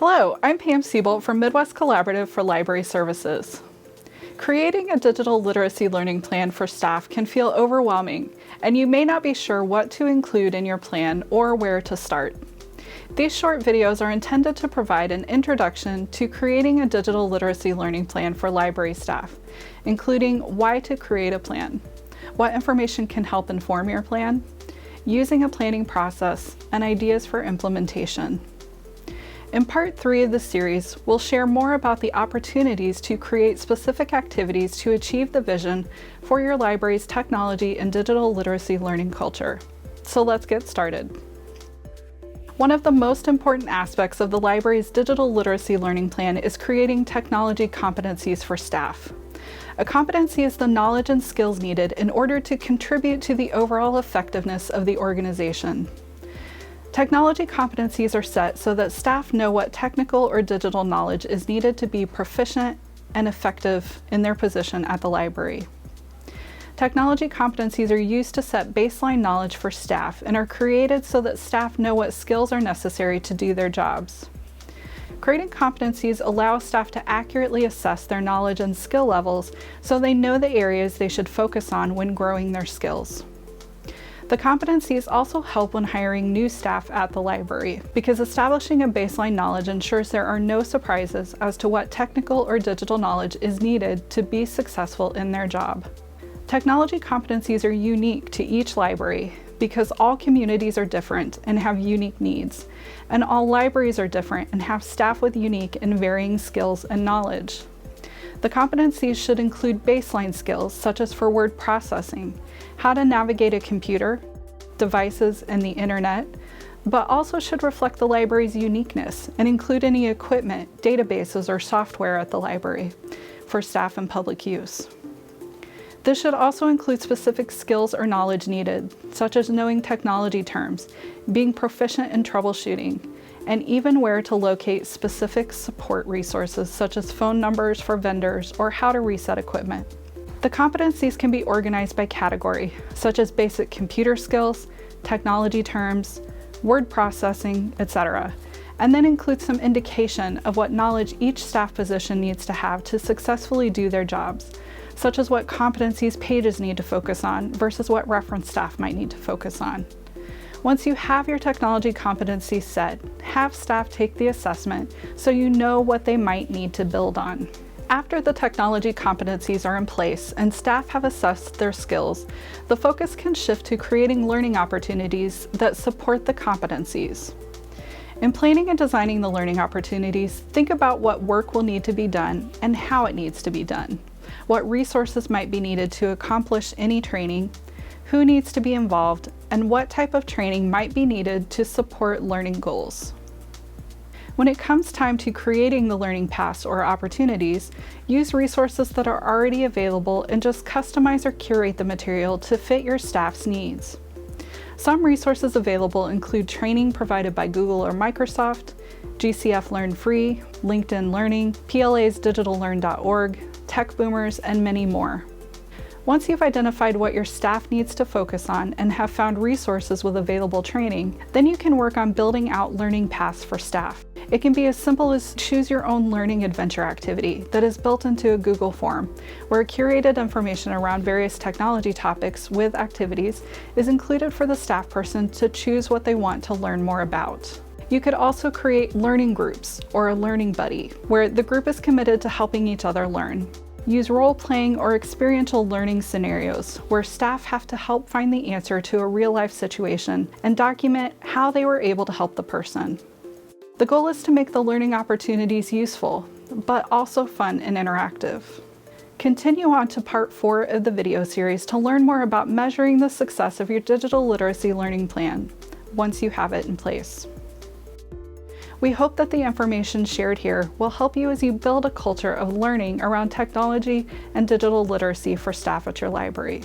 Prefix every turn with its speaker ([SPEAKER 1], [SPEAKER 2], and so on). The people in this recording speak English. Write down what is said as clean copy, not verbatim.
[SPEAKER 1] Hello, I'm Pam Siebold from Midwest Collaborative for Library Services. Creating a digital literacy learning plan for staff can feel overwhelming, and you may not be sure what to include in your plan or where to start. These short videos are intended to provide an introduction to creating a digital literacy learning plan for library staff, including why to create a plan, what information can help inform your plan, using a planning process, and ideas for implementation. In part 3 of the series, we'll share more about the opportunities to create specific activities to achieve the vision for your library's technology and digital literacy learning culture. So let's get started. One of the most important aspects of the library's digital literacy learning plan is creating technology competencies for staff. A competency is the knowledge and skills needed in order to contribute to the overall effectiveness of the organization. Technology competencies are set so that staff know what technical or digital knowledge is needed to be proficient and effective in their position at the library. Technology competencies are used to set baseline knowledge for staff and are created so that staff know what skills are necessary to do their jobs. Creating competencies allow staff to accurately assess their knowledge and skill levels so they know the areas they should focus on when growing their skills. The competencies also help when hiring new staff at the library, because establishing a baseline knowledge ensures there are no surprises as to what technical or digital knowledge is needed to be successful in their job. Technology competencies are unique to each library because all communities are different and have unique needs, and all libraries are different and have staff with unique and varying skills and knowledge. The competencies should include baseline skills such as for word processing, how to navigate a computer, devices, and the internet, but also should reflect the library's uniqueness and include any equipment, databases, or software at the library for staff and public use. This should also include specific skills or knowledge needed, such as knowing technology terms, being proficient in troubleshooting, and even where to locate specific support resources such as phone numbers for vendors or how to reset equipment. The competencies can be organized by category, such as basic computer skills, technology terms, word processing, etc., and then include some indication of what knowledge each staff position needs to have to successfully do their jobs, such as what competencies pages need to focus on versus what reference staff might need to focus on. Once you have your technology competencies set, have staff take the assessment so you know what they might need to build on. After the technology competencies are in place and staff have assessed their skills, the focus can shift to creating learning opportunities that support the competencies. In planning and designing the learning opportunities, think about what work will need to be done and how it needs to be done, what resources might be needed to accomplish any training, who needs to be involved, and what type of training might be needed to support learning goals. When it comes time to creating the learning paths or opportunities, use resources that are already available and just customize or curate the material to fit your staff's needs. Some resources available include training provided by Google or Microsoft, GCF Learn Free, LinkedIn Learning, PLA's digitallearn.org, Tech Boomers, and many more. Once you've identified what your staff needs to focus on and have found resources with available training, then you can work on building out learning paths for staff. It can be as simple as choose your own learning adventure activity that is built into a Google form, where curated information around various technology topics with activities is included for the staff person to choose what they want to learn more about. You could also create learning groups or a learning buddy, where the group is committed to helping each other learn. Use role-playing or experiential learning scenarios where staff have to help find the answer to a real-life situation and document how they were able to help the person. The goal is to make the learning opportunities useful, but also fun and interactive. Continue on to part 4 of the video series to learn more about measuring the success of your digital literacy learning plan once you have it in place. We hope that the information shared here will help you as you build a culture of learning around technology and digital literacy for staff at your library.